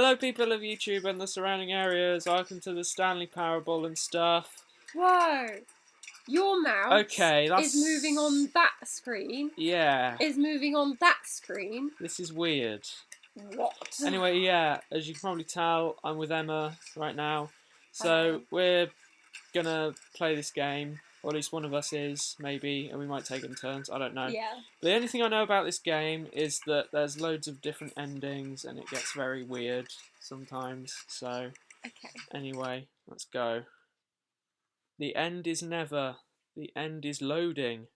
Hello, people of YouTube and the surrounding areas. Welcome to the Stanley Parable and stuff. Whoa! Your mouse Okay, that's... is moving on that screen. Yeah. Is moving on that screen. This is weird. What? Anyway, yeah, as you can probably tell, I'm with Emma right now. So, Hello. we're gonna play this game. Or at least one of us is, maybe, and we might take it in turns, I don't know. Yeah. The only thing I know about this game is that there's loads of different endings and it gets very weird sometimes. So, Okay. anyway, let's go. The end is never. The end is loading.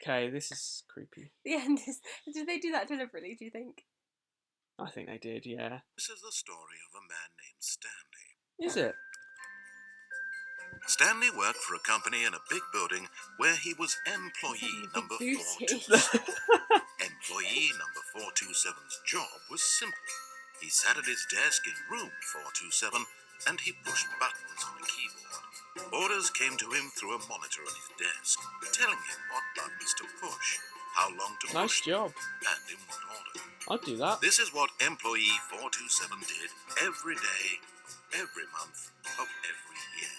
Okay, this is creepy. The end is... Did they do that deliberately, do you think? I think they did, yeah. This is the story of a man named Stanley. Is it? Stanley worked for a company in a big building where he was employee number Big 427. Employee number 427's job was simple. He sat at his desk in room 427 and he pushed buttons on a keyboard. Orders came to him through a monitor on his desk, telling him what buttons to push, how long to Nice push, job. and in what order. I'd do that. This is what employee 427 did every day, every month of every year.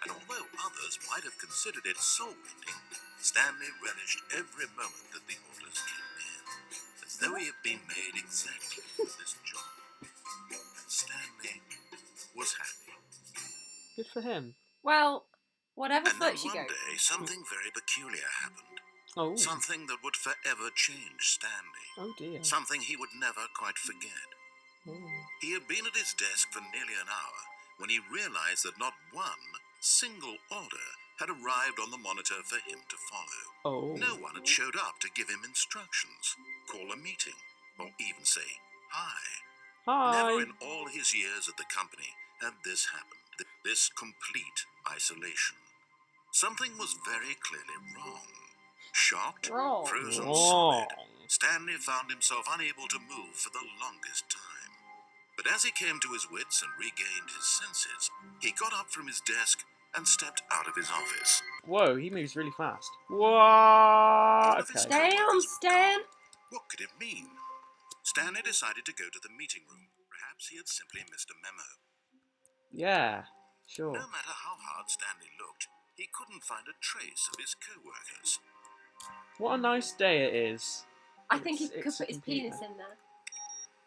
And although others might have considered it soul-rending, Stanley relished every moment that the orders came in, as though he had been made exactly for this job. And Stanley was happy. Good for him. Well, whatever And then floats your one boat. day, something very peculiar happened. Oh. Something that would forever change Stanley. Oh dear. Something he would never quite forget. Oh. He had been at his desk for nearly an hour when he realized that not one single order had arrived on the monitor for him to follow. Oh. No one had showed up to give him instructions, call a meeting, or even say hi. Hi. Never in all his years at the company had this happened. This complete isolation. Something was very clearly wrong. Shocked, Wrong. frozen Wrong. solid, Stanley found himself unable to move for the longest time. But as he came to his wits and regained his senses, he got up from his desk and stepped out of his office. Whoa, he moves really fast. Whoa. All of his Okay. Damn, coworkers were Stan! gone. What could it mean? Stanley decided to go to the meeting room. Perhaps he had simply missed a memo. Yeah. Sure. No matter how hard Stanley looked, he couldn't find a trace of his co-workers. What a nice day it is. I think he It's could a put his computer. penis in there.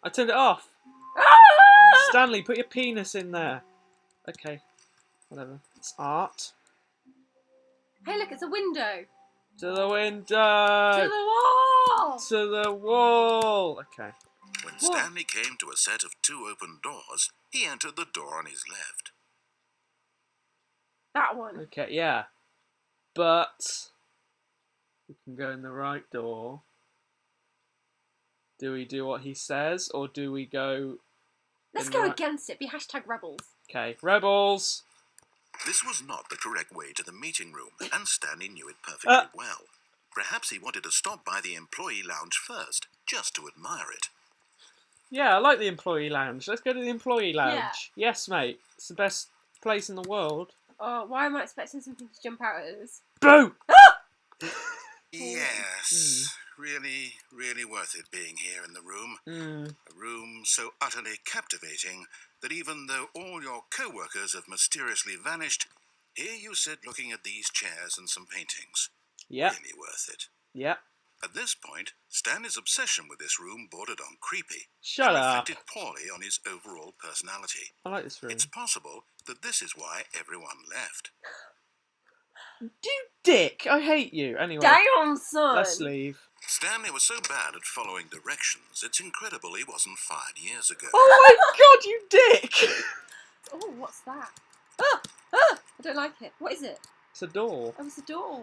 I turned it off. Ah! Stanley, put your penis in there. Okay. Whatever. It's art. Hey, look, it's a window. To the window. To the wall! To the wall. Okay. When What? Stanley came to a set of two open doors, he entered the door on his left. That one. Okay, yeah. But we can go in the right door. Do we do what he says, or do we go... Let's in go the right- against it. Be hashtag rebels. Okay, rebels. This was not the correct way to the meeting room, and Stanley knew it perfectly well. Perhaps he wanted to stop by the employee lounge first, just to admire it. Yeah, I like the employee lounge. Let's go to the employee lounge. Yeah. Yes, mate. It's the best place in the world. Oh, why am I expecting something to jump out at us? Boo! Yes, really worth it being here in the room. A room so utterly captivating that even though all your co-workers have mysteriously vanished, here you sit looking at these chairs and some paintings. Yep. Really worth it. Yep. At this point, Stanley's obsession with this room bordered on creepy. Shut and up. reflected poorly on his overall personality. I like this room. It's possible that this is why everyone left. You dick! I hate you. Anyway, Damn, son! let's leave. Stanley was so bad at following directions, it's incredible he wasn't fired years ago. Oh my god, you dick! Oh, what's that? Ah! Ah! I don't like it. What is it? It's a door. Oh, it's a door.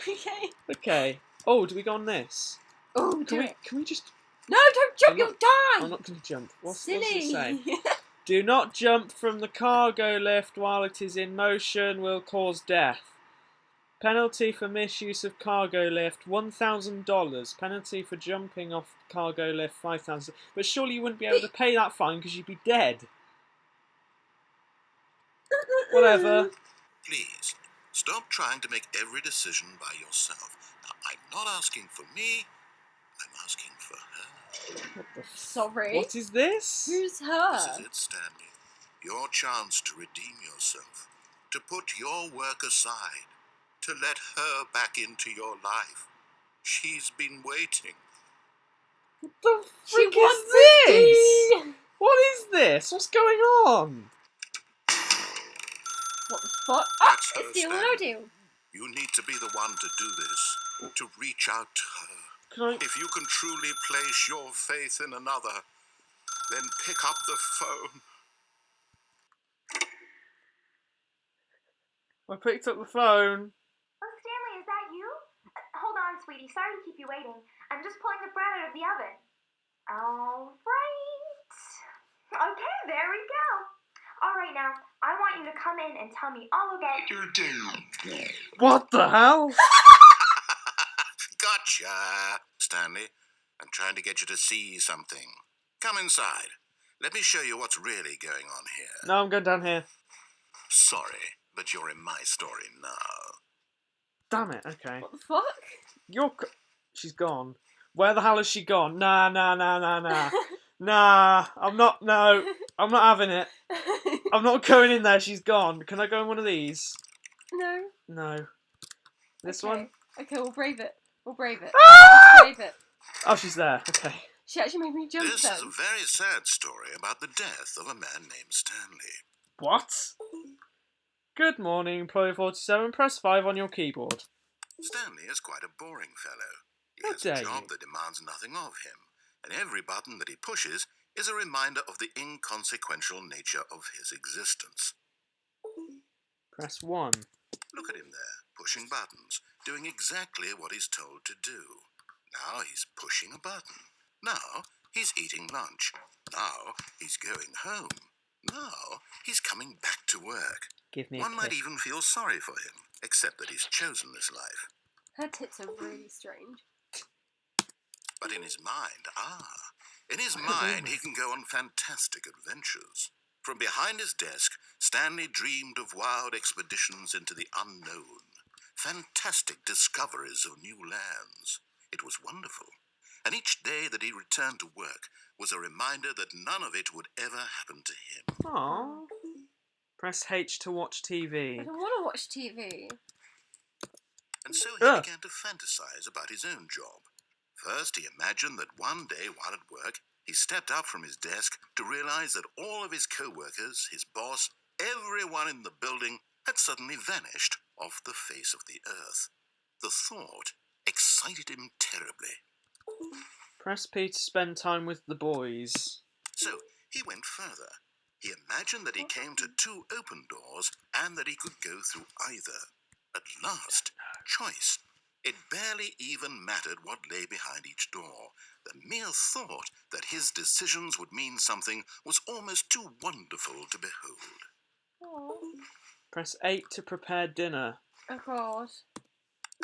Okay. Okay. Oh, do we go on this? Oh, Can we just... No, don't jump, I'm you'll I'm die! not going to jump. What's Silly. it say? Do not jump from the cargo lift while it is in motion, will cause death. Penalty for misuse of cargo lift, $1,000. Penalty for jumping off cargo lift, $5,000. But surely you wouldn't be able to pay that fine because you'd be dead. Whatever. Please, stop trying to make every decision by yourself. Now, I'm not asking for me, I'm asking for her. What the Sorry? What is this? Who's her? This is it, Stanley. Your chance to redeem yourself, to put your work aside, to let her back into your life. She's been waiting. What the She frick wants is this? tea! What is this? What's going on? What the fuck? That's her, It's the Stanley. audio. You need to be the one to do this, to reach out to her. Can I? If you can truly place your faith in another, then pick up the phone. I picked up the phone. Oh, Stanley, is that you? Hold on, sweetie. Sorry to keep you waiting. I'm just pulling the bread out of the oven. All right. Okay, there we go. All right, now, I want you to come in and tell me all about your day. What the hell? Gotcha, Stanley. I'm trying to get you to see something. Come inside. Let me show you what's really going on here. No, I'm going down here. Sorry, but you're in my story now. Damn it. Okay. What the fuck? She's gone. Where the hell has she gone? Nah. Nah. I'm not. No. I'm not having it. I'm not going in there. She's gone. Can I go in one of these? No. No. This Okay. one? Okay, we'll brave it. We'll brave it. Ah! Let's brave it. Oh, she's there. Okay. She actually made me jump This then. is a very sad story about the death of a man named Stanley. What? Good morning, Employee 47. Press 5 on your keyboard. Stanley is quite a boring fellow. He How has dare a job you. that demands nothing of him, and every button that he pushes is a reminder of the inconsequential nature of his existence. Press 1. Look at him there, pushing buttons, doing exactly what he's told to do. Now he's pushing a button. Now he's eating lunch. Now he's going home. Now he's coming back to work. Give me a One might kiss. even feel sorry for him, except that he's chosen this life. Her tits are really strange. But in his mind, he can go on fantastic adventures. From behind his desk, Stanley dreamed of wild expeditions into the unknown, fantastic discoveries of new lands. It was wonderful. And each day that he returned to work was a reminder that none of it would ever happen to him. Aww. Press H to watch I TV. don't want to watch TV. And so he began to fantasize about his own job. First, he imagined that one day while at work, he stepped up from his desk to realize that all of his co-workers, his boss, everyone in the building had suddenly vanished off the face of the earth. The thought excited him terribly. Press P to spend time with the boys. So he went further. He imagined that he came to two open doors and that he could go through either. At last, choice. It barely even mattered what lay behind each door. The mere thought that his decisions would mean something was almost too wonderful to behold. Aww. Press 8 to prepare dinner. Oh god.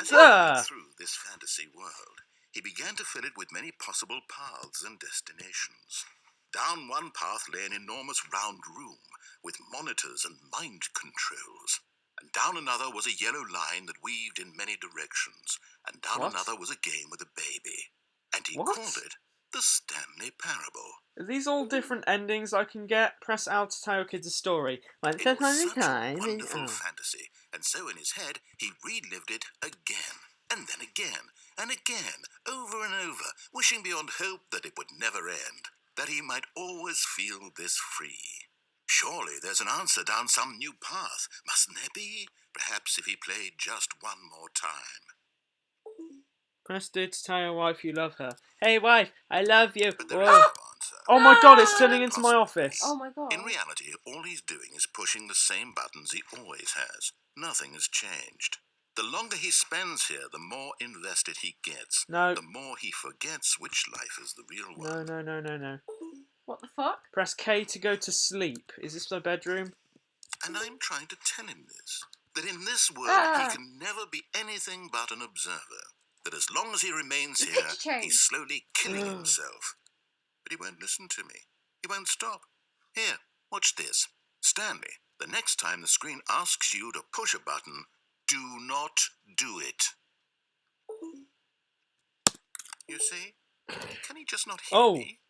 As he went through this fantasy world, he began to fill it with many possible paths and destinations. Down one path lay an enormous round room with monitors and mind controls. And down another was a yellow line that weaved in many directions. And down another was a game with a baby. And he called it the Stanley Parable. Are these all different endings I can get? Press L to tell your kids a story. Once It upon was a such a time. wonderful fantasy, and so in his head he relived it again, and then again, and again, over and over, wishing beyond hope that it would never end, that he might always feel this free. Surely there's an answer down some new path, mustn't there be? Perhaps if he played just one more time. Press D to tell your wife you love her. Hey wife, I love you. But there is no answer. Oh my god, it's turning into my office. Oh my god. In reality, all he's doing is pushing the same buttons he always has. Nothing has changed. The longer he spends here, the more invested he gets. No. The more he forgets which life is the real one. No. What the fuck? Press K to go to sleep. Is this my bedroom? And I'm trying to tell him this. That in this world, he can never be anything but an observer. That as long as he remains here, he's slowly killing himself. But he won't listen to me. He won't stop. Here, watch this. Stanley, the next time the screen asks you to push a button, do not do it. You see? Can he just not hear Oh. me?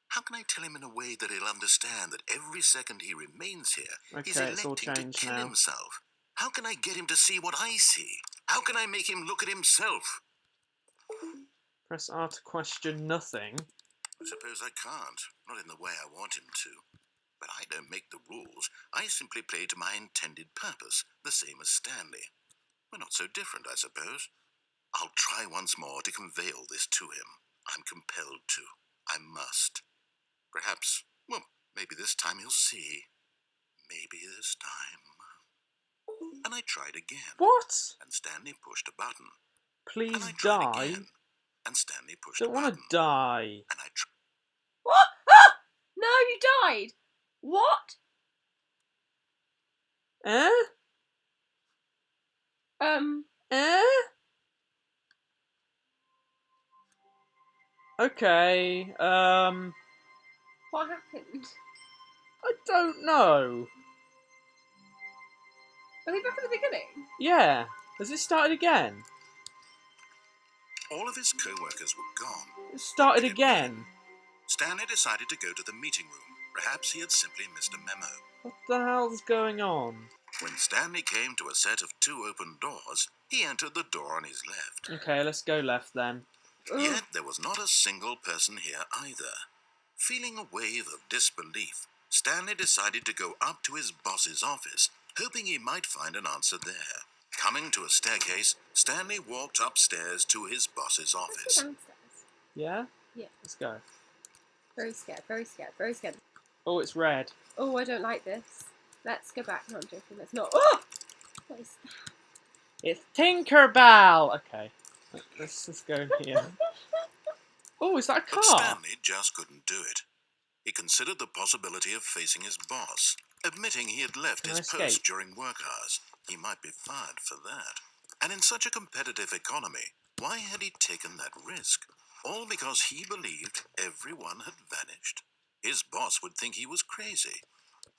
How can I tell him in a way that he'll understand that every second he remains here, he's Okay, it's all electing to changed kill now. himself? How can I get him to see what I see? How can I make him look at himself? Press R to question nothing. I suppose I can't, not in the way I want him to. But I don't make the rules. I simply play to my intended purpose, the same as Stanley. We're not so different, I suppose. I'll try once more to convey all this to him. I'm compelled to. I must. Perhaps, well, maybe this time he'll see. Maybe this time. And I tried again. What? And Stanley pushed a button. And Please I tried die. again. And Stanley pushed a Don't button. want to die. And I tried. What? Ah! No, you died. What? Eh? Eh? Okay. What happened? I don't know. Are we back at the beginning? Yeah. Has it started again? All of his co-workers were gone. It started What could it again. mean? Stanley decided to go to the meeting room. Perhaps he had simply missed a memo. What the hell's going on? When Stanley came to a set of 2 open doors, he entered the door on his left. Okay, let's go left then. Yet there was not a single person here either. Feeling a wave of disbelief, Stanley decided to go up to his boss's office, hoping he might find an answer there. Coming to a staircase, Stanley walked upstairs to his boss's Let's go office. downstairs. Yeah? Yeah. Let's go. Very scared, very scared, very scared. Oh, it's red. Oh, I don't like this. Let's go back. No, I'm joking. Let's not. Oh! What is that? It's Tinkerbell! Okay. Let's just go here. Oh, is that a But car? Stanley just couldn't do it. He considered the possibility of facing his boss, admitting he had left Can I his escape? post during work hours. He might be fired for that. And in such a competitive economy, why had he taken that risk? All because he believed everyone had vanished. His boss would think he was crazy.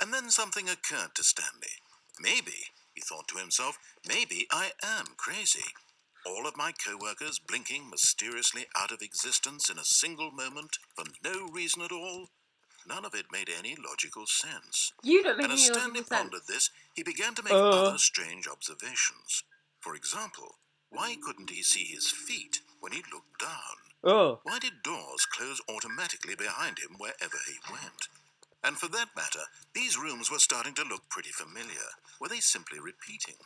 And then something occurred to Stanley. Maybe, he thought to himself, maybe I am crazy. All of my co-workers blinking mysteriously out of existence in a single moment for no reason at all. None of it made any logical sense. You don't make And any as logical Stanley sense. pondered this, he began to make other strange observations. For example, why couldn't he see his feet when he looked down? Why did doors close automatically behind him wherever he went? And for that matter, these rooms were starting to look pretty familiar. Were they simply repeating?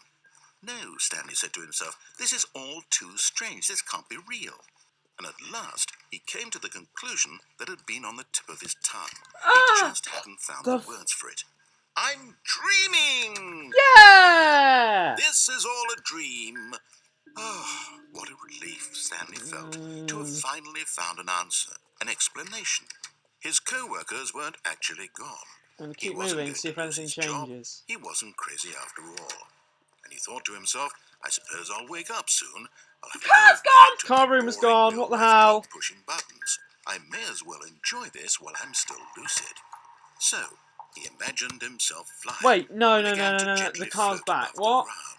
No, Stanley said to himself, this is all too strange. This can't be real. And at last, he came to the conclusion that had been on the tip of his tongue. He just hadn't found the words for it. I'm dreaming! Yeah! This is all a dream. Oh, what a relief Stanley felt to have finally found an answer, an explanation. His co-workers weren't actually gone. And He keep wasn't moving, going see if to lose anything his job. changes. He wasn't crazy after all. And he thought to himself, I suppose I'll wake up soon. I'll have to Car's go back gone! to Car my room is boring gone, no what the life hell? job pushing buttons. I may as well enjoy this while I'm still lucid. So, he imagined himself flying. Wait, no, and no, began no, to no, no, gently the car's float back. above the What? ground.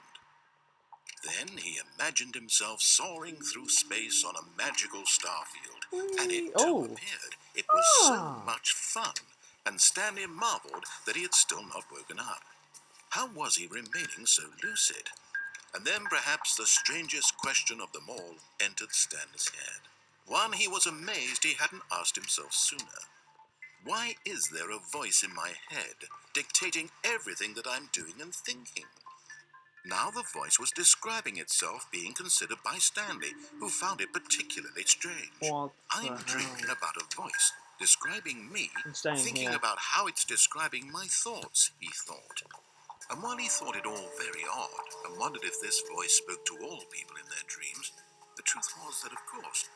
Then he imagined himself soaring through space on a magical starfield, and it too appeared. It was so much fun, and Stanley marveled that he had still not woken up. How was he remaining so lucid? And then perhaps the strangest question of them all entered Stanley's head. One he was amazed he hadn't asked himself sooner. Why is there a voice in my head dictating everything that I'm doing and thinking? Now the voice was describing itself being considered by Stanley, who found it particularly strange. What I'm the dreaming hell? about a voice describing me, I'm staying thinking here. about how it's describing my thoughts, he thought. And while he thought it all very odd, and wondered if this voice spoke to all people in their dreams, the truth was that, of course,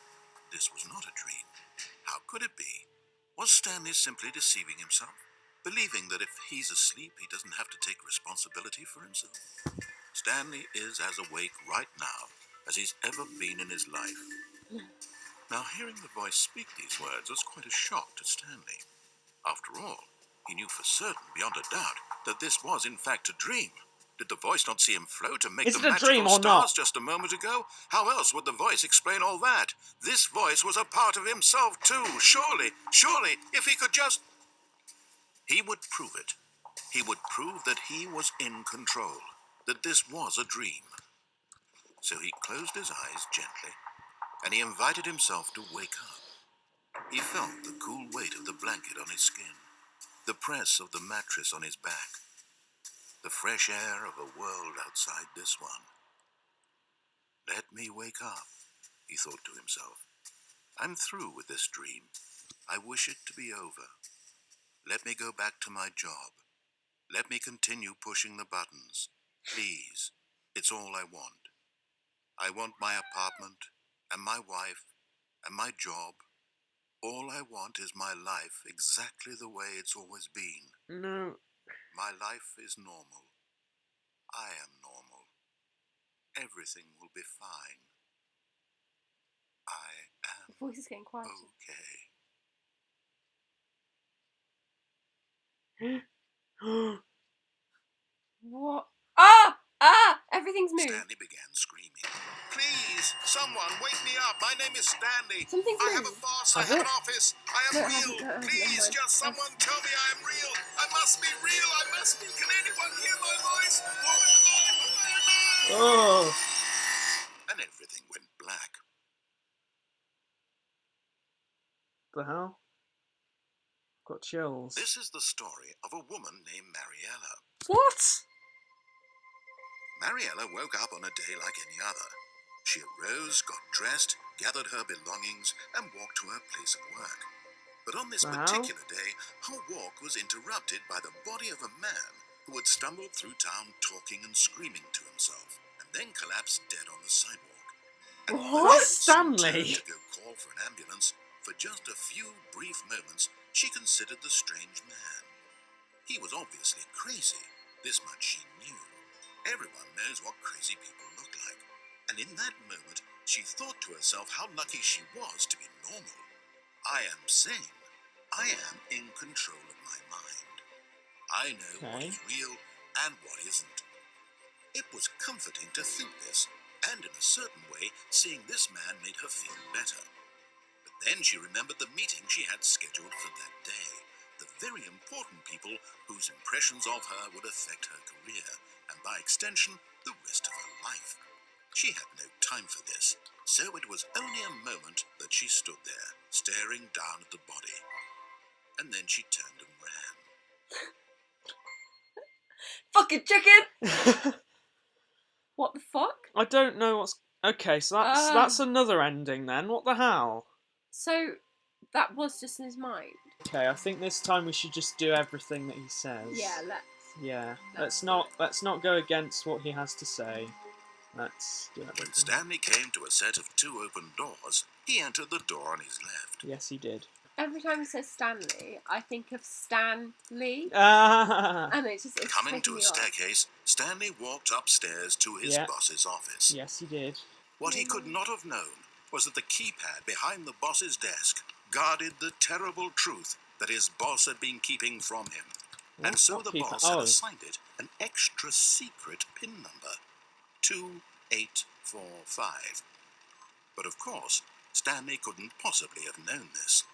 this was not a dream. How could it be? Was Stanley simply deceiving himself, believing that if he's asleep, he doesn't have to take responsibility for himself? Stanley is as awake right now as he's ever been in his life. Now, hearing the voice speak these words was quite a shock to Stanley. After all, he knew for certain, beyond a doubt, that this was in fact a dream. Did the voice not see him float and make Is the it a magical dream or stars not? just a moment ago? How else would the voice explain all that? This voice was a part of himself too. Surely, if he could just... He would prove it. He would prove that he was in control, that this was a dream. So he closed his eyes gently, and he invited himself to wake up. He felt the cool weight of the blanket on his skin, the press of the mattress on his back, the fresh air of a world outside this one. Let me wake up, he thought to himself. I'm through with this dream. I wish it to be over. Let me go back to my job. Let me continue pushing the buttons. Please, it's all I want. I want my apartment, and my wife, and my job. All I want is my life exactly the way it's always been. No. My life is normal. I am normal. Everything will be fine. I The am voice is getting quieter. okay. What? Ah! Ah! Everything's moved. Stanley began screaming. Please, someone, wake me up. My name is Stanley. Something's I have a moved. boss. I Has have it? an office. I am No, it real. hasn't. No, it hasn't. Please, Never mind. just someone tell me I am real. I must be real. I must be. Can anyone hear my voice? Oh. And everything went black. The hell? Got chills. This is the story of a woman named Mariella. What? Mariella woke up on a day like any other. She arose, got dressed, gathered her belongings, and walked to her place of work. But on this The hell? particular day, her walk was interrupted by the body of a man who had stumbled through town talking and screaming to himself, and then collapsed dead on the sidewalk. And although What? she soon Stanley? turned to go call for an ambulance, for just a few brief moments, she considered the strange man. He was obviously crazy. This much she knew. Everyone knows what crazy people look like. And in that moment, she thought to herself how lucky she was to be normal. I am sane. I am in control of my mind. I know what is real and what isn't. It was comforting to think this, and in a certain way, seeing this man made her feel better. But then she remembered the meeting she had scheduled for that day. The very important people whose impressions of her would affect her career, and by extension, the rest of her life. She had no time for this, so it was only a moment that she stood there, staring down at the body. And then she turned and ran. Fucking chicken! What the fuck? I don't know what's... Okay, so that's another ending then. What the hell? So, that was just in his mind? Okay, I think this time we should just do everything that he says. Yeah, let's. Yeah, let's not go against what he has to say. Let's do everything. When Stanley came to a set of 2 open doors, he entered the door on his left. Yes, he did. Every time he says Stanley, I think of Stan Lee. Ah. And it's Coming to a staircase, Stanley walked upstairs to his boss's office. Yes, he did. What he could not have known was that the keypad behind the boss's desk guarded the terrible truth that his boss had been keeping from him. And so the boss had assigned it an extra secret PIN number, 2845. But of course, Stanley couldn't possibly have known this.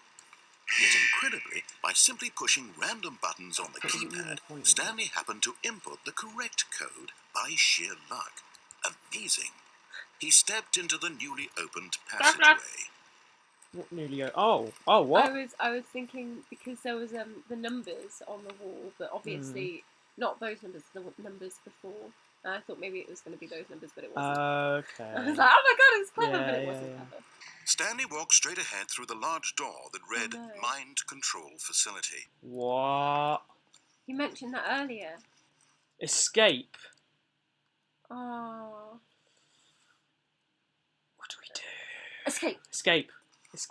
Yet incredibly, by simply pushing random buttons on the keypad, Stanley happened to input the correct code by sheer luck. Amazing. He stepped into the newly opened passageway. What newly? Oh, what? I was thinking because there was the numbers on the wall, but obviously not those numbers. The numbers before. And I thought maybe it was going to be those numbers, but it wasn't. Okay. I was like, oh my god, it's clever, but it wasn't clever. Stanley walked straight ahead through the large door that read Mind Control Facility. What? You mentioned that earlier. Escape. Oh. What do we do? Escape. Escape. It's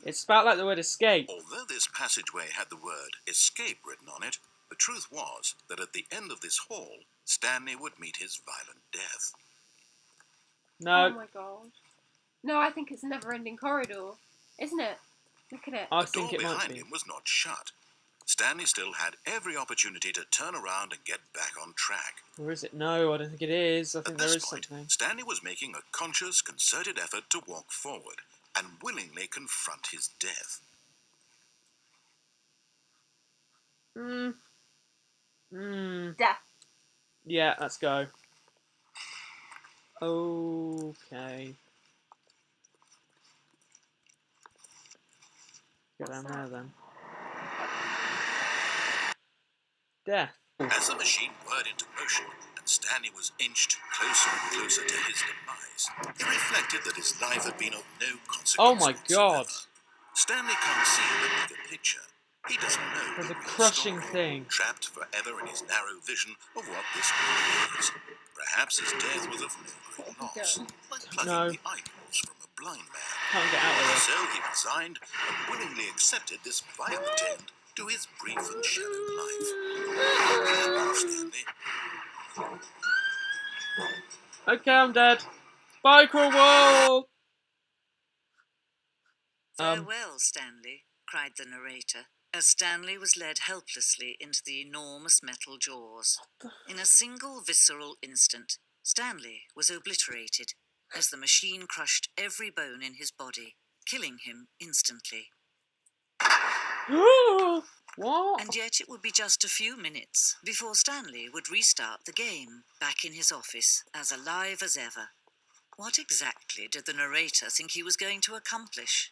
spelled like the word escape. Although this passageway had the word escape written on it, the truth was that at the end of this hall, Stanley would meet his violent death. No. Oh my god. No, I think it's a never-ending corridor, isn't it? Look at it. I The think door it might behind be. him was not shut. Stanley still had every opportunity to turn around and get back on track. Or is it? No, I don't think it is. I At think there this is point, something. Stanley was making a conscious, concerted effort to walk forward and willingly confront his death. Death. Yeah, let's go. Okay. Go down there then. Death. As the machine whirred into motion and Stanley was inched closer and closer to his demise, he reflected that his life had been of no consequence Oh my god. whatsoever. Stanley can't see the bigger picture. He doesn't know There's the a real crushing story, thing. trapped forever in his narrow vision of what this world is. Perhaps his death was of no great loss, like plucking No. the eyeballs from a blind man. Can't get out of this. So he resigned and willingly accepted this violent end to his brief and shallow life. Farewell, Stanley. Okay, I'm dead. Bye, cruel world! Farewell, Stanley, cried the narrator, as Stanley was led helplessly into the enormous metal jaws. In a single visceral instant, Stanley was obliterated as the machine crushed every bone in his body, killing him instantly. What? And yet it would be just a few minutes before Stanley would restart the game, back in his office, as alive as ever. What exactly did the narrator think he was going to accomplish?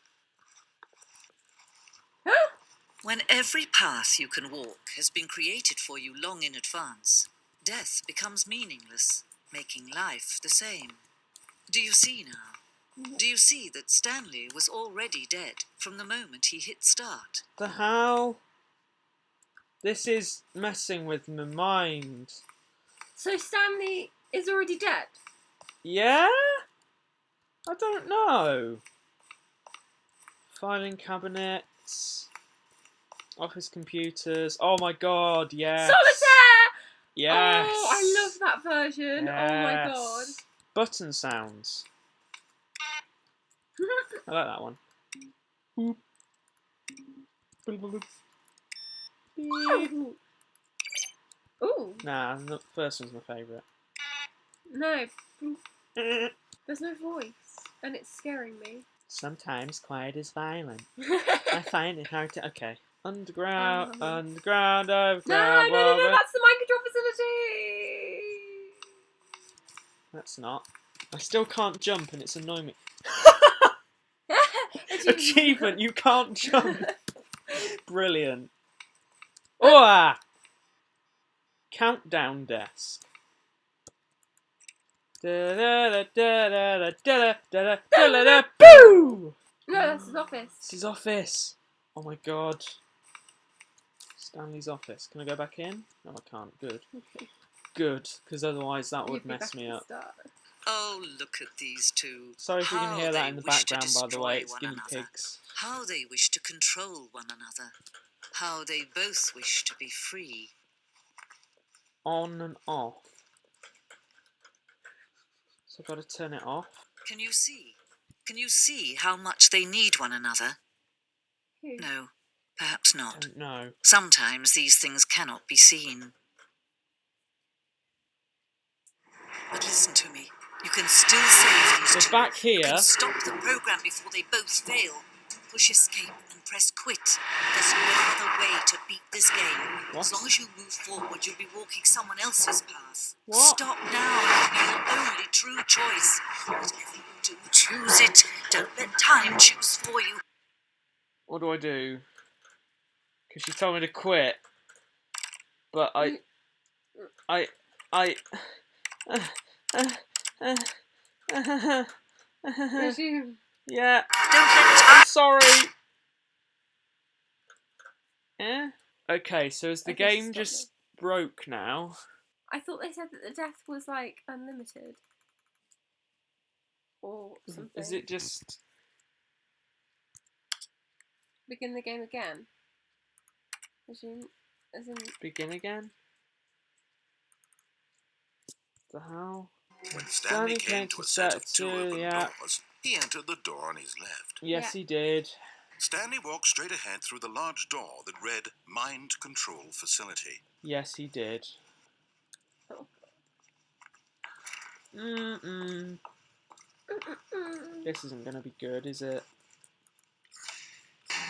When every path you can walk has been created for you long in advance, death becomes meaningless, making life the same. Do you see now? Do you see that Stanley was already dead from the moment he hit start? The hell? This is messing with my mind. So Stanley is already dead? Yeah? I don't know. Filing cabinets. Office computers. Oh my god, yes. Solitaire! Yes. Oh, I love that version. Yes. Oh my god. Button sounds. I like that one. Boop. Boop, boop, boop. Beep. Ooh. Ooh. Nah, the first one's my favourite. No. There's no voice. And it's scaring me. Sometimes quiet is violent. I find it hard to... Okay. Underground, underground, No, overground. that's the mind control facility! That's not. I still can't jump and it's annoying me. Achievement. You can't jump. Brilliant. Oh! Countdown desk. Boo! No, that's his office. It's his office. Oh my god. Stanley's office. Can I go back in? No, I can't. Good. Good, because otherwise that would You'd be mess back me at the up. start. Oh, look at these two. Sorry if you can How hear that they in the wish to background, by the way. It's destroy guinea one another. pigs. How they wish to control one another. How they both wish to be free. On and off. So I've got to turn it off. Can you see? Can you see how much they need one another? Who? No, perhaps not. Don't know. Sometimes these things cannot be seen. But listen to me. You can still save these So two. back You here. can stop the program before they both fail. Push escape and press quit. There's no other way to beat this game. What? As long as you move forward, you'll be walking someone else's path. What? Stop now. It'll be your only true choice. Whatever you do, choose it. Don't let time choose for you. What do I do? Because she told me to quit. But I... Resume. Yeah. Don't let time... I'm sorry. Eh? Okay, so is the Okay, game stop just broke now? I thought they said that the death was like unlimited. Or something. Is it just... Begin the game again? Resume. As in... begin again? The hell? When Stanley came to a set of two open yeah. doors, he entered the door on his left. Yes, Yeah. he did. Stanley walked straight ahead through the large door that read Mind Control Facility. Yes, he did. Oh. This isn't going to be good, is it?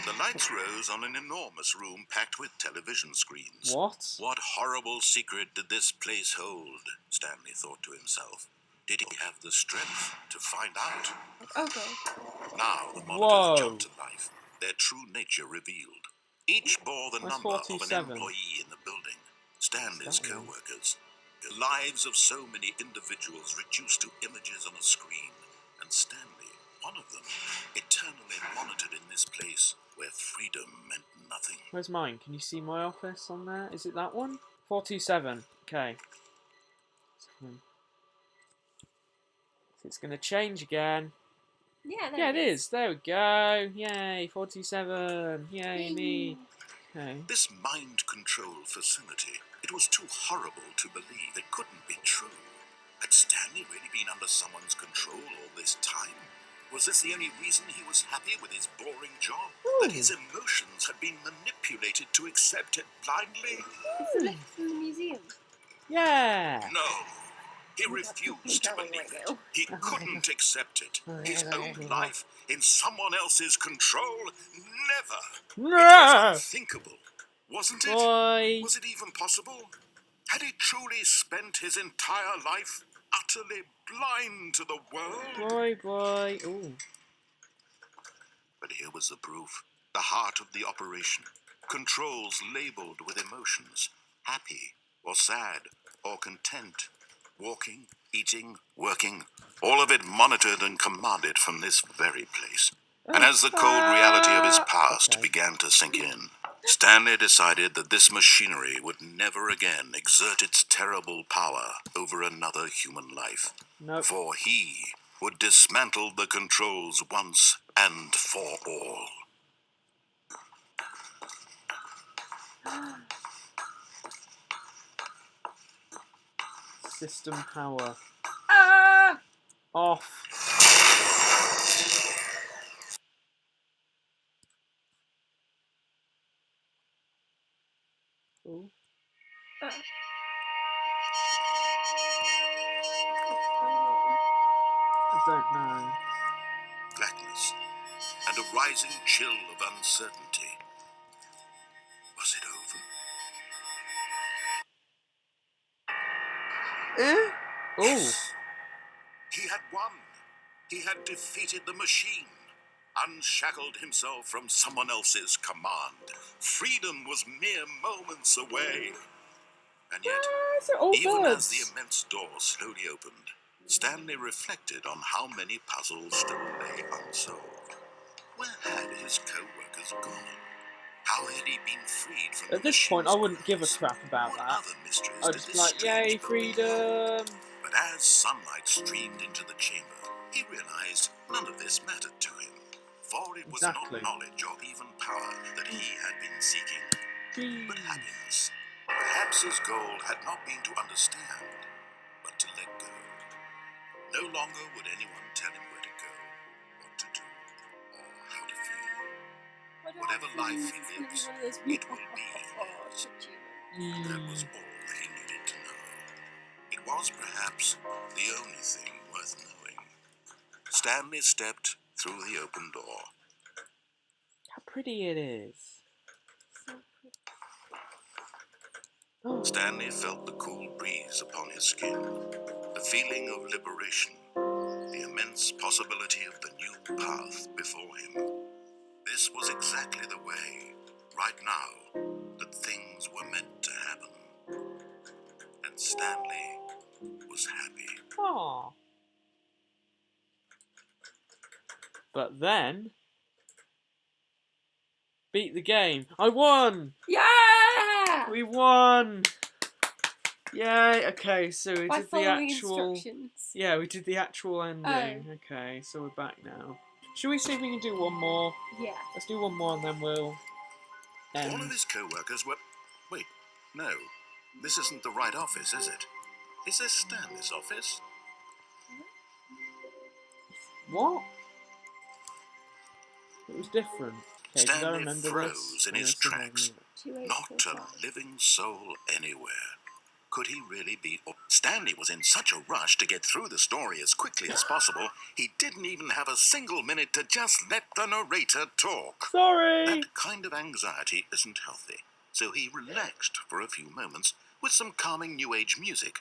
The lights rose on an enormous room packed with television screens. What? What horrible secret did this place hold? Stanley thought to himself. Did he have the strength to find out? Oh god. Now the monitors Whoa. jumped to life, their true nature revealed. Each bore the Where's number of an 427? employee in the building. Stanley's What's that one? co-workers. The lives of so many individuals reduced to images on a screen. And Stanley, one of them, eternally monitored in this place where freedom meant nothing. Where's mine? Can you see my office on there? Is it that one? 427. Okay. It's going to change again. Yeah, Yeah, it is. There we go. Yay, 47. Yay, Yay. me. Okay. This mind control facility, it was too horrible to believe. It couldn't be true. Had Stanley really been under someone's control all this time? Was this the only reason he was happy with his boring job? That his emotions had been manipulated to accept it blindly? It's the lift from the museum. Yeah. No. He refused to believe it. He couldn't accept it. His own life in someone else's control? Never. It was unthinkable, wasn't it? Boy. Was it even possible? Had he truly spent his entire life utterly blind to the world? Boy. Ooh. But here was the proof. The heart of the operation. Controls labeled with emotions. Happy or sad or content. Walking, eating, working. All of it monitored and commanded from this very place. And as the cold reality of his past began to sink in, Stanley decided that this machinery would never again exert its terrible power over another human life. Nope. For he would dismantle the controls once and for all. System power. Ah! Off. Ooh. I don't know. Blackness and a rising chill of uncertainty. Was it over? Ooh. He had won. He had defeated the machine, unshackled himself from someone else's command. Freedom was mere moments away. And yet, They're all even birds. as the immense door slowly opened, Stanley reflected on how many puzzles still lay unsolved. Where had his co-workers gone? How had he been freed from At this point, I wouldn't give a crap about what that. other mysteries I'd did just be this like, yay, strange building hold? freedom! But as sunlight streamed into the chamber, he realized none of this mattered to him, for it was Exactly. not knowledge or even power that he had been seeking, but happiness. Perhaps his goal had not been to understand, but to let go. No longer would anyone tell him where to go, what to do, or how to feel. Whatever life he lives, it will be. That was all that he needed to know. It was perhaps the only thing worth knowing. Stanley stepped through the open door. How pretty it is. Stanley felt the cool breeze upon his skin, the feeling of liberation, the immense possibility of the new path before him. This was exactly the way, right now, that things were meant to happen. And Stanley was happy. Aww. But then... beat the game. I won! Yeah! We won! Yay! Okay, so we By did the following actual... instructions. Yeah, we did the actual ending. Oh. Okay, so we're back now. Should we see if we can do one more? Yeah. Let's do one more and then we'll end. All of his co-workers were... Wait, no. This isn't the right office, is it? Is this Stanley's office? What? It was different. Okay, did I Stanley remember froze this? in Yeah, his this is what I tracks. remember. 2, 8, Not 4, a 5. living soul anywhere. Could he really be? Stanley was in such a rush to get through the story as quickly as possible, he didn't even have a single minute to just let the narrator talk. Sorry! That kind of anxiety isn't healthy, so he relaxed for a few moments with some calming New Age music.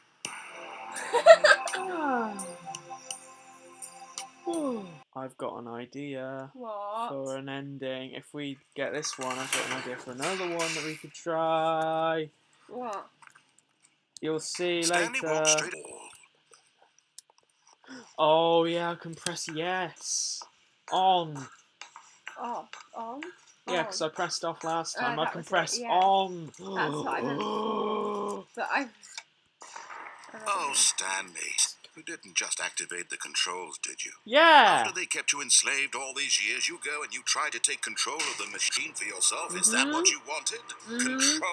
I've got an idea What? for an ending. If we get this one, I've got an idea for another one that we could try. What? You'll see Stanley walked later. straight. Oh yeah, I can press yes. On. Off. On? Yeah, because I pressed off last time. I that can was it, press yeah. on. That's what I meant before. But I Oh, Stanley, you didn't just activate the controls, did you? Yeah. After they kept you enslaved all these years, you go and you try to take control of the machine for yourself. Is that what you wanted? Control?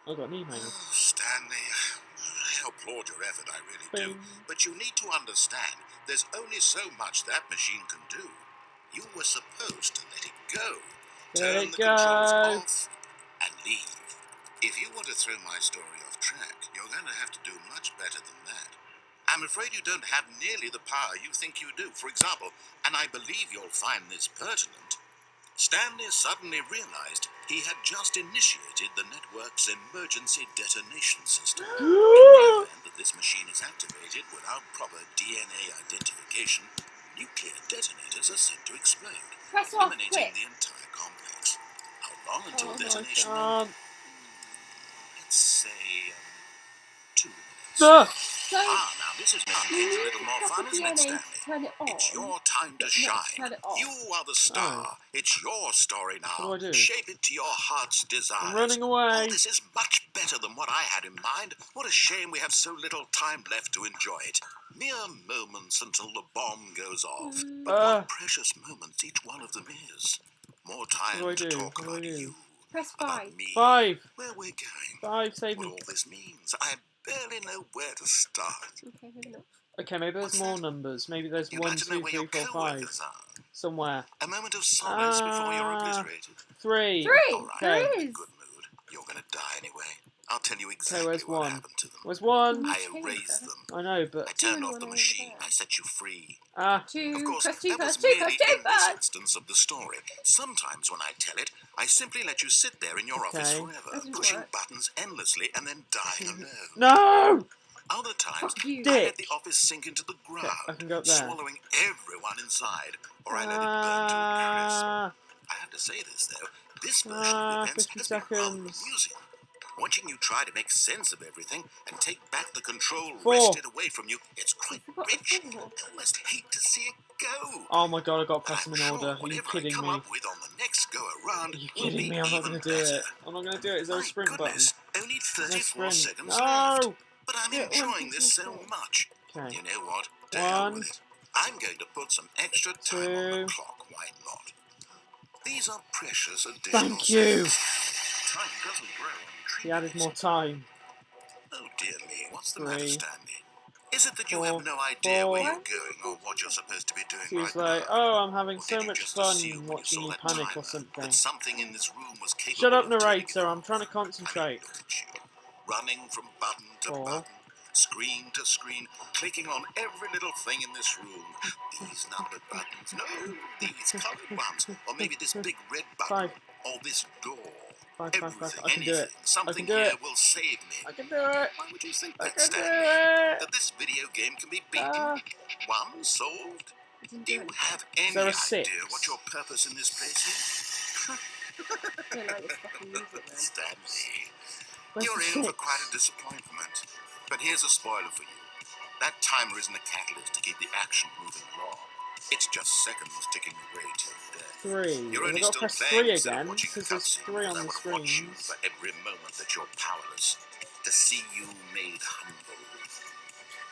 I got an email. Oh, Stanley, I applaud your effort, I really do. Bing. But you need to understand, there's only so much that machine can do. You were supposed to let it go. Let Turn it the controls go. off and leave. If you want to throw my story off track, you're going to have to do much better than that. I'm afraid you don't have nearly the power you think you do. For example, and I believe you'll find this pertinent, Stanley suddenly realized he had just initiated the network's emergency detonation system. In the event that this machine is activated without proper DNA identification, nuclear detonators are said to explode, press off eliminating quick. the entire complex. How long until Oh detonation? my God. Let's say 2 minutes. Ah. So Now this is making you things a need little to more press fun, the isn't it, DNA Stanley? to turn it on. It's your time to No, shine. turn it off. You are the star. It's your story now. What do I do? Shape it to your heart's desires. I'm running away. Oh, this is much better than what I had in mind. What a shame we have so little time left to enjoy it. Mere moments until the bomb goes off. But what precious moments each one of them is. More time What do I to do? talk What do I about do? you. Press 5. About me. 5. Where we're going. 5, save What me. all this means. I barely know where to start. Okay, maybe not. Okay, maybe there's What's more that? numbers. Maybe there's You'd 1, like to know 2, where 3, your 4, 5. co-workers are. Somewhere. A moment of solace before you're Ah. obliterated. 3. 3! All right, There Okay. I'm in a is! good mood. You're gonna die anyway. I'll tell you Okay, exactly where's what 1? happened to them. Where's 1? I Okay, erased then. them. I know, I but... turned Two off and the one machine. over there. I set you free. Ah. 2, Of course, press 2 that was first, 2 merely first, 2 in this first! instance of the story. Sometimes when I tell it, I simply let you sit there in your office Okay. forever, That didn't pushing work. buttons endlessly and then dying alone. No! Other times, Fuck you. I Dick. let the office sink into the ground, I can go up there. swallowing everyone inside, or I let it burn to a crisp. Ah. I have to say this, though. This version of events 50 has been rather seconds. amusing. Watching you try to make sense of everything and take back the control 4. wrested away from you, it's quite forgot the rich. 4. I almost hate to see it go. Oh my God, I got to But press them I'm in sure order. Are you whatever I kidding come me? up with on the next go around Are you will kidding be me? I'm not even going to do better. it. I'm not going to do it. Is there a My sprint goodness, only button? 34 sprint. seconds No! left. But I'm Do it enjoying once this so until you much. Okay. You know what? To hell 1. with it. I'm going to put some extra time on the 2. clock. Why not? These are precious additional Thank you! seconds. Time doesn't grow on He added trees. more time. Oh dear me, what's the 3. matter, Stanley? Is it that you 4. have no idea where 4. you're going or what you're supposed to be doing He was right like, now? oh, I'm having Or so did you much just fun assume when you watching saw you that panic timer or something. that something in this room was capable Shut up, of turning it narrator. off? I'm trying to I mean, concentrate. look at you, running from button to 4. button, screen to screen, clicking on every little thing in this room. These numbered buttons, no, these colored ones, or maybe this big red button, 5. or this door. 5, 5, 5. Everything, I can do anything, it. something do here it. will save me. I can do it. Why would you think I that, can do Stanley? it. That this video game can be beaten? Ah. One solved? I didn't Do do you anything. have Is any there a idea 6? what your purpose in this place is? I don't like this fucking music, man. Stanley, Where's you're the in 6? for quite a disappointment. But here's a spoiler for you. That timer isn't a catalyst to keep the action moving along. It's just seconds ticking away till death. 3. You're Have I only got to still press playing 3 instead of again? watching a Because there's cutscene, 3 and on I the would watch you screens. for every moment that you're powerless. To see you made humble.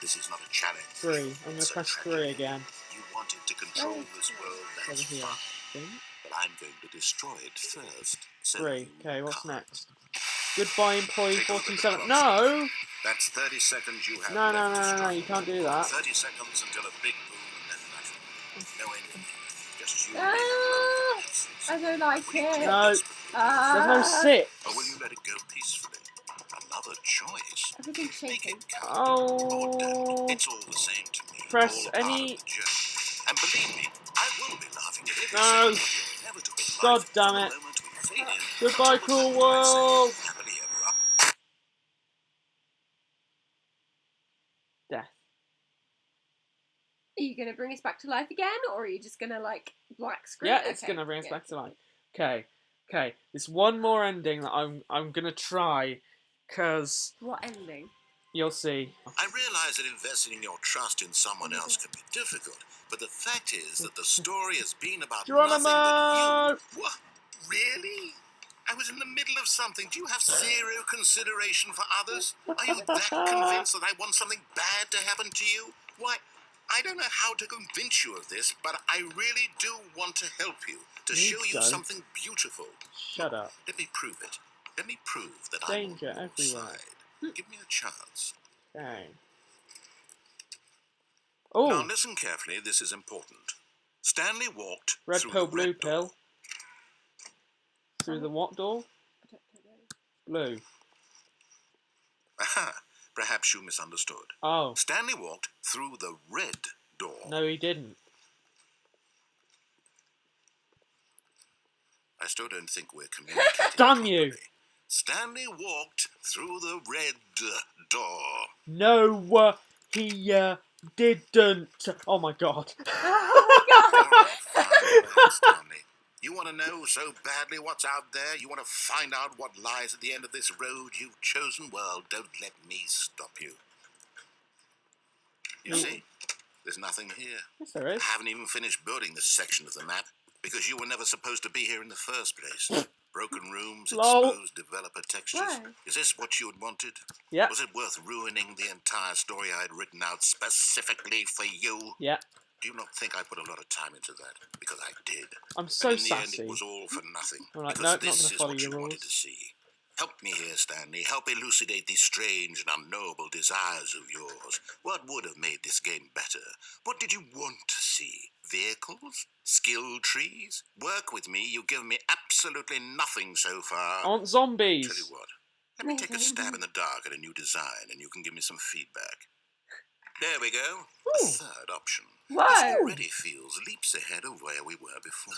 This is not a challenge. 3. I'm going It's to a press 3 tragedy. again. You wanted to control this world, Over that's here. fine. But I'm going to destroy it first. So 3. you Okay, what's can't. next? Goodbye, employee Take a look at the 47. clock. No! That's 30 seconds you have No, left no, to no, no, no, strike. you can't do that. 30 seconds until a big boom and then nothing. No ending. Just you Ah! being alone. I don't like Will you it. cling No. desperately, There's no sit. or will you let it go peacefully? Another choice. Everything's Make shaking. it count. Oh. It's all the same to me. Press All part any. of the joke. And believe me, I will be laughing at every No. second of your inevitable God life damn from the it. moment we fade in Goodbye, until the cruel moment I say, world. happily ever after. Death. Are you gonna bring us back to life again, or are you just gonna like black screen? Yeah, it's Okay. gonna bring us Yeah. back to life. Okay. There's one more ending that I'm gonna try, cause What ending? you'll see. I realize that investing your trust in someone else can be difficult, but the fact is that the story has been about nothing but Geronimo! you. What? Really? I was in the middle of something. Do you have zero consideration for others? Are you that convinced that I want something bad to happen to you? Why, I don't know how to convince you of this, but I really do want to help you, to You show you don't. something beautiful. Shut up. Let me prove it. Let me prove that Danger I'm on your everywhere. side. Give me a chance. Okay. Now Oh, listen carefully, this is important. Stanley walked red through pill, the blue red door. pill. Through the what door? I don't know. Blue. Aha, perhaps you misunderstood. Oh, Stanley walked through the red door. no, he didn't. I still don't think we're communicating Damn you! properly. Stanley walked through the red door. No, he didn't. Oh my god. Oh All right, fine, go ahead, Stanley. You want to know so badly what's out there? You want to find out what lies at the end of this road you've chosen? Well, don't let me stop you. You see, there's nothing here. Yes, there is. I haven't even finished building this section of the map because you were never supposed to be here in the first place. Broken rooms, Lol. exposed developer textures. Why? Is this what you had wanted? Yeah. Was it worth ruining the entire story I had written out specifically for you? Yeah. Do you not think I put a lot of time into that? Because I did. I'm so And in the end, sassy. it was all for nothing. I'm like, because nope, not this gonna is follow what your you wanted rules. to see. Help me here, Stanley. Help elucidate these strange and unknowable desires of yours. What would have made this game better? What did you want to see? Vehicles? Skill trees? Work with me. You've given me absolutely nothing so far. I want zombies. Tell you what. Let me take a stab in the dark at a new design, and you can give me some feedback. There we go. A Ooh. third option. Whoa. This already feels leaps ahead of where we were before.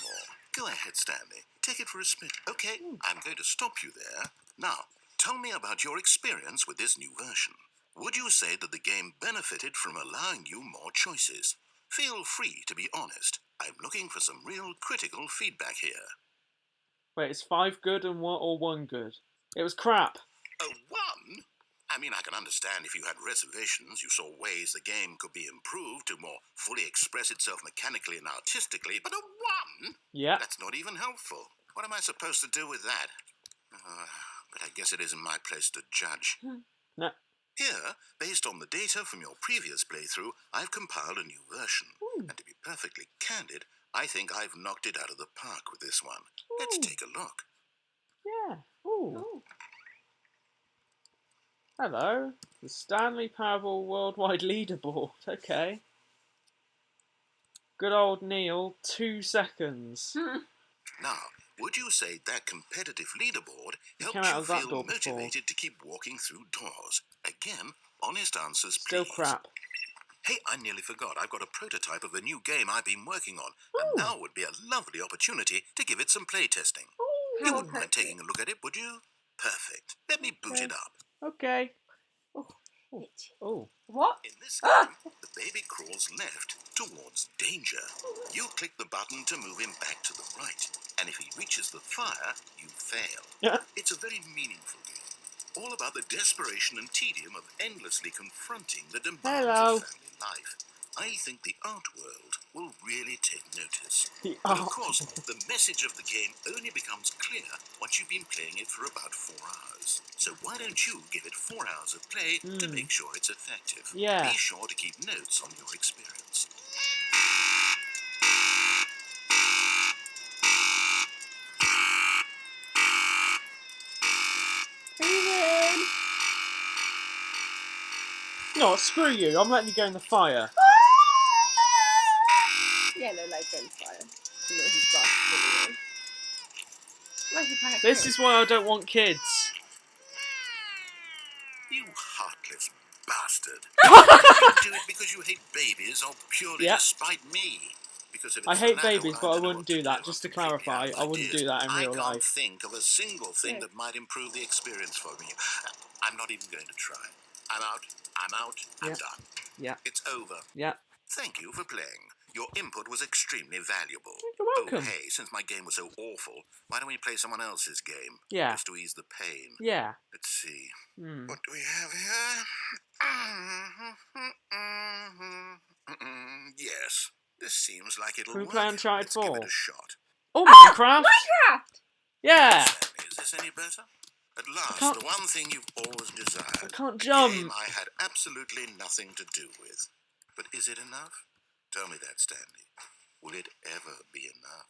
Go ahead, Stanley. Take it for a spin. Okay, I'm going to stop you there. Now, tell me about your experience with this new version. Would you say that the game benefited from allowing you more choices? Feel free to be honest. I'm looking for some real critical feedback here. Wait, is 5 good and 1 good? It was crap. A 1? I mean, I can understand if you had reservations, you saw ways the game could be improved to more fully express itself mechanically and artistically, but a 1? Yeah. That's not even helpful. What am I supposed to do with that? But I guess it isn't my place to judge. No. Here, based on the data from your previous playthrough, I've compiled a new version. And to be perfectly candid, I think I've knocked it out of the park with this one. Let's take a look. Yeah. Ooh. Oh. Hello. The Stanley Powerball Worldwide Leaderboard. Okay. Good old Neil. 2 seconds. Now, would you say that competitive leaderboard You helped came out you of that feel door before. motivated to keep walking through doors? Again, honest answers, Still please. crap. Hey, I nearly forgot. I've got a prototype of a new game I've been working on, Ooh. and now would be a lovely opportunity to give it some playtesting. You How wouldn't mind appropriate. taking a look at it, would you? Perfect. Let me boot it up. Okay. Oh, Oh. itchy. Oh. What? In this game, the baby crawls left towards danger. You click the button to move him back to the right, and if he reaches the fire, you fail. Yeah. It's a very meaningful game, all about the desperation and tedium of endlessly confronting the demands Hello. of family life. I think the art world will really take notice. The But of art. course, the message of the game only becomes clear once you've been playing it for about 4 hours. So why don't you give it 4 hours of play to make sure it's effective? Yeah. Be sure to keep notes on your experience. Steven! No, screw you. I'm letting you go in the fire. Yeah, no, like gunfire. You know, he's bust, really. Where's your pack? This is why I don't want kids. You heartless bastard. You do it because you hate babies or purely Yep. to spite me? Because if it's I the hate latter, babies, well, but I don't know wouldn't what do that. I'm Just to completely clarify, out of I wouldn't ideas. do that in real I can't life. think of a single thing Yeah. that might improve the experience for me. I'm not even going to try. I'm out. I'm Yep. done. Yeah. It's over. Yeah. Thank you for playing. Your input was extremely valuable. You're welcome. Oh, hey, since my game was so awful, why don't we play someone else's game? Yeah. Just to ease the pain. Yeah. Let's see. Hmm. What do we have here? Yes, this seems like it'll Can we work. play Uncharted Let's give 4? it a shot. Oh, Minecraft! Minecraft! Yeah! Stanley, is this any better? At last, can't- the one thing you've always desired. I can't A jump. game I had absolutely nothing to do with. But is it enough? Tell me that, Stanley. Will it ever be enough?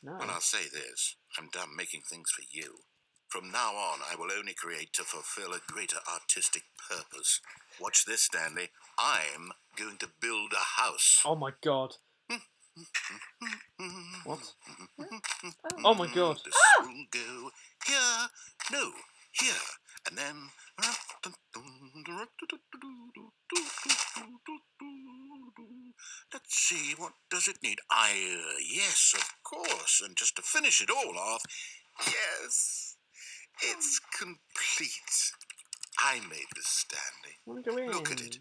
No. Well, I'll say this. I'm done making things for you. From now on, I will only create to fulfill a greater artistic purpose. Watch this, Stanley. I'm going to build a house. Oh my god. What? Oh my god. This will go here. No, here. And then... Let's see, what does it need? Yes, of course. And just to finish it all off, yes, it's complete. I made this, Stanley. What are we doing? Look at it.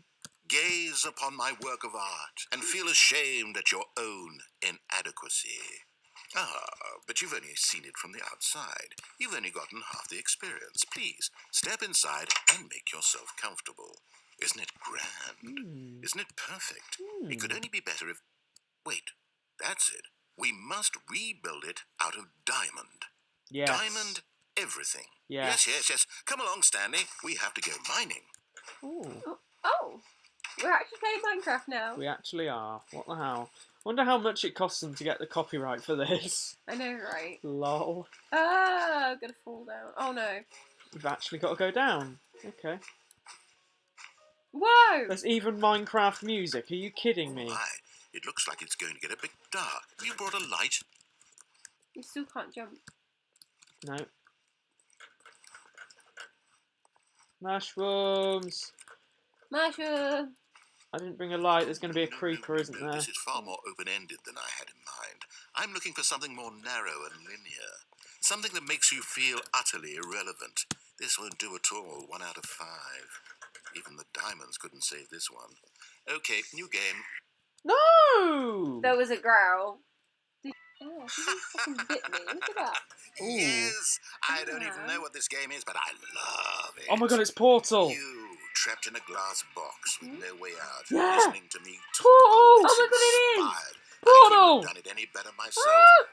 Gaze upon my work of art and feel ashamed at your own inadequacy. But you've only seen it from the outside. You've only gotten half the experience. Please, step inside and make yourself comfortable. Isn't it grand? Isn't it perfect? It could only be better if... Wait, that's it. We must rebuild it out of diamond. Yes. Diamond everything. Yeah. Yes. Come along, Stanley. We have to go mining. Ooh. Oh, we're actually playing Minecraft now. We actually are. What the hell? Wonder how much it costs them to get the copyright for this. I know, right? Lol. Ah, I'm gonna fall down. Oh no. We've actually got to go down. Okay. Whoa! There's even Minecraft music. Are you kidding me? Oh my, it looks like it's going to get a bit dark. Have you brought a light? You still can't jump. No. Mushrooms! Mushroom! I didn't bring a light. There's going to be a creeper, isn't there? This is far more open-ended than I had in mind. I'm looking for something more narrow and linear. Something that makes you feel utterly irrelevant. This won't do at all. 1 out of 5. Even the diamonds couldn't save this one. Okay, new game. No! There was a growl. Oh, he fucking bit me. Look at that. Ooh. Yes, I don't even know what this game is, but I love it. Oh my god, it's Portal! You, trapped in a glass box with no way out, Yeah. listening to me talk. Portal! It's Oh my god, it is! inspired. Portal! I couldn't have done it any better myself.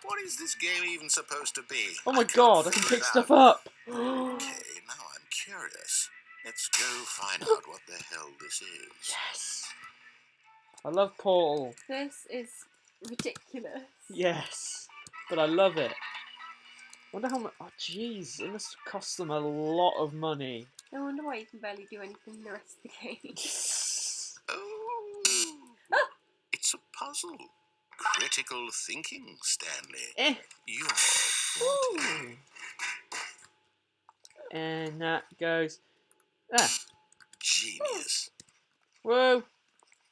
What is this game even supposed to be? Oh my can't god, I can figure pick it stuff out. up! Okay, now I'm curious. Let's go find out what the hell this is. Yes! I love Portal. This is ridiculous. Yes. But I love it. Wonder how much... Oh, jeez. It must cost them a lot of money. No wonder why you can barely do anything the rest of the game. Oh, it's a puzzle. Critical thinking, Stanley. You're Ooh. And that goes... Ah. genius. Whoa.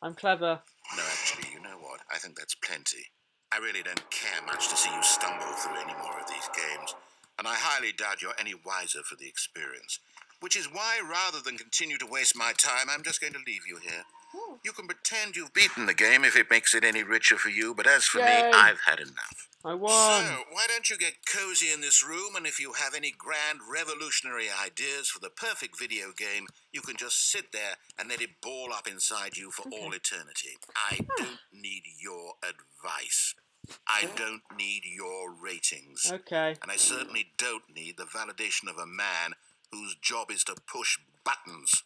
I'm clever. No, actually, you know what? I think that's plenty. I really don't care much to see you stumble through any more of these games, and I highly doubt you're any wiser for the experience. Which is why, rather than continue to waste my time, I'm just going to leave you here. Oh. You can pretend you've beaten the game if it makes it any richer for you, but as for Yay. me, I've had enough. I won. So, why don't you get cozy in this room, and if you have any grand revolutionary ideas for the perfect video game, you can just sit there and let it ball up inside you for all eternity. I don't need your advice. I don't need your ratings. Okay. And I certainly don't need the validation of a man whose job is to push buttons.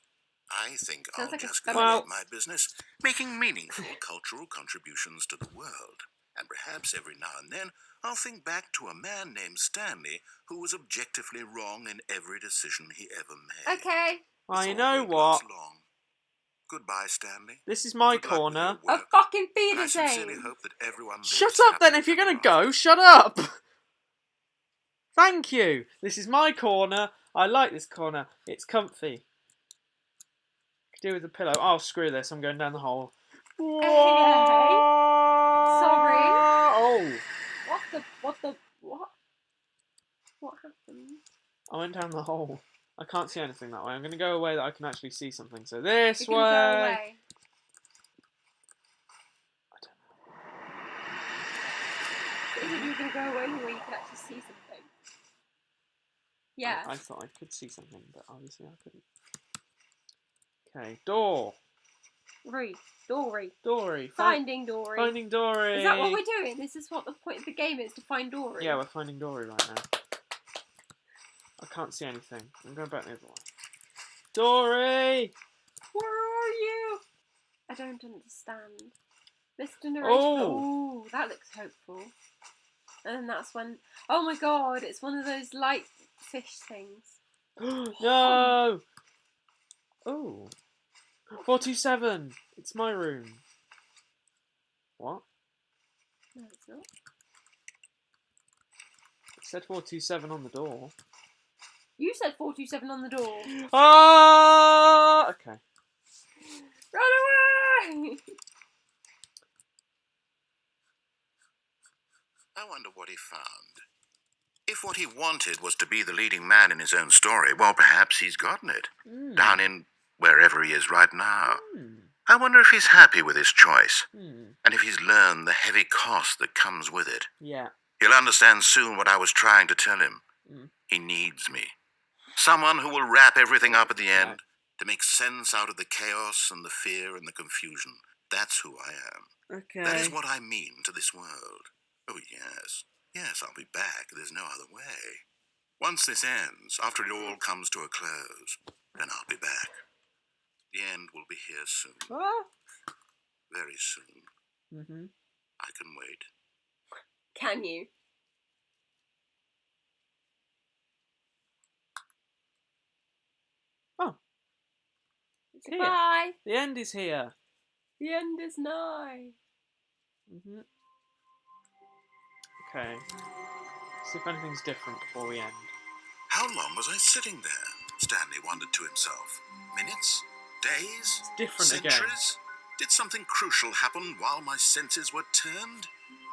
I think Sounds I'll like a just go feminist. about my business, making meaningful cultural contributions to the world. And perhaps every now and then, I'll think back to a man named Stanley who was objectively wrong in every decision he ever made. Okay. Well, It's you all know won't what? last long. Goodbye, Stanley. This is my Good luck with corner. your A work. fucking And I feeder sincerely thing. hope that everyone lives Shut up then happily if you're ever gonna after. go. Shut up! Thank you. This is my corner. I like this corner. It's comfy. Could do with a pillow. Oh, screw this. I'm going down the hole. Hey. Sorry. Oh. What happened? I went down the hole. I can't see anything that way. I'm going to go away that I can actually see something. So this You're way. gonna go away. I don't know. Is it you're gonna go away where you can actually see something? Yeah. I thought I could see something, but obviously I couldn't. Okay, door. Dory. Dory. Finding Dory. Finding Dory. Is that what we're doing? This is what the point of the game is, to find Dory? Yeah, we're finding Dory right now. I can't see anything. I'm going back the other way. Dory! Where are you? I don't understand. Mr. Narrator. Oh! Oh, that looks hopeful. And then that's when... Oh my god, it's one of those light fish things. No! Oh. 427! It's my room. What? No, it's not. It said 427 on the door. You said 427 on the door. Ah! Okay. Run away! I wonder what he found. If what he wanted was to be the leading man in his own story, well, perhaps he's gotten it. Down in wherever he is right now. I wonder if he's happy with his choice. And if he's learned the heavy cost that comes with it. Yeah. He'll understand soon what I was trying to tell him. He needs me. Someone who will wrap everything up at the end to make sense out of the chaos and the fear and the confusion. That's who I am. Okay. That is what I mean to this world. Oh, yes. Yes, I'll be back. There's no other way. Once this ends, after it all comes to a close, then I'll be back. The end will be here soon. Ah. Very soon. I can wait. Can you? Oh. It's here. Goodbye. The end is here. The end is nigh. Okay. See if anything's different before we end. How long was I sitting there? Stanley wondered to himself. Minutes? Days? It's different Centuries? again. Did something crucial happen while my senses were turned?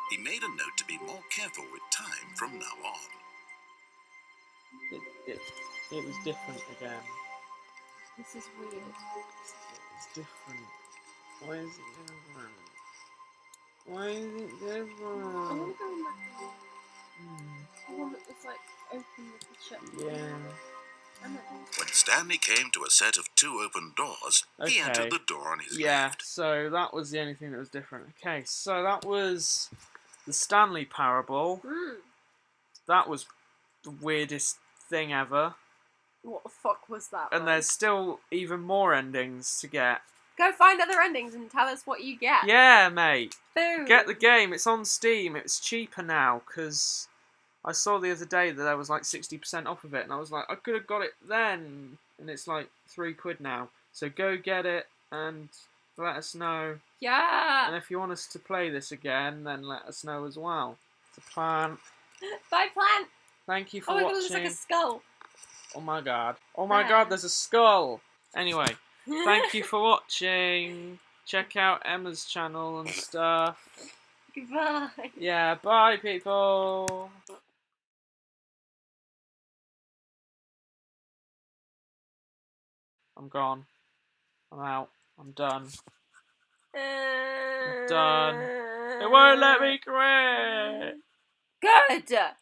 He made a note to be more careful with time from now on. It was different again. This is weird. It's different. Why is it different? Why is it I different? want to go in that one. The one that was like open with the shut. Yeah. When Stanley came to a set of 2 open doors, he entered the door on his left. So that was the only thing that was different. Okay, so that was the Stanley parable. That was the weirdest thing ever. What the fuck was that? And there's still even more endings to get. Go find other endings and tell us what you get. Yeah, mate. Boom. Get the game. It's on Steam. It's cheaper now because I saw the other day that there was like 60% off of it, and I was like, I could have got it then, and it's like £3 now. So go get it and let us know. Yeah. And if you want us to play this again, then let us know as well. It's a plan. Bye, plant. Thank you for Oh my watching. god, it looks like a skull. Oh my god. Oh my god, there's a skull. Anyway, thank you for watching. Check out Emma's channel and stuff. Goodbye. Yeah, bye people. I'm gone. I'm out. I'm done. I'm done. It won't let me quit. Good.